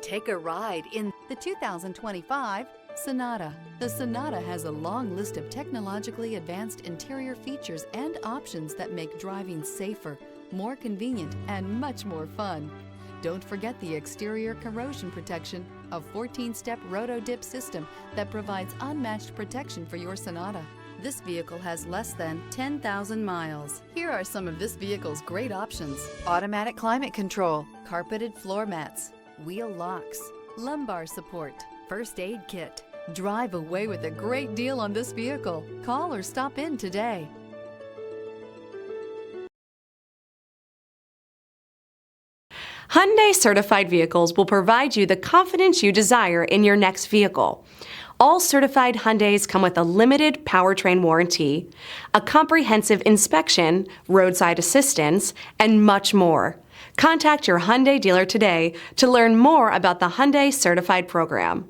Take a ride in the 2025 Sonata. The Sonata has a long list of technologically advanced interior features and options that make driving safer, more convenient, and much more fun. Don't forget the exterior corrosion protection, a 14-step roto-dip system that provides unmatched protection for your Sonata. This vehicle has less than 10,000 miles. Here are some of this vehicle's great options: automatic climate control, carpeted floor mats, wheel locks, lumbar support, first aid kit. Drive away with a great deal on this vehicle. Call or stop in today. Hyundai certified vehicles will provide you the confidence you desire in your next vehicle. All certified Hyundais come with a limited powertrain warranty, a comprehensive inspection, roadside assistance, and much more. Contact your Hyundai dealer today to learn more about the Hyundai Certified program.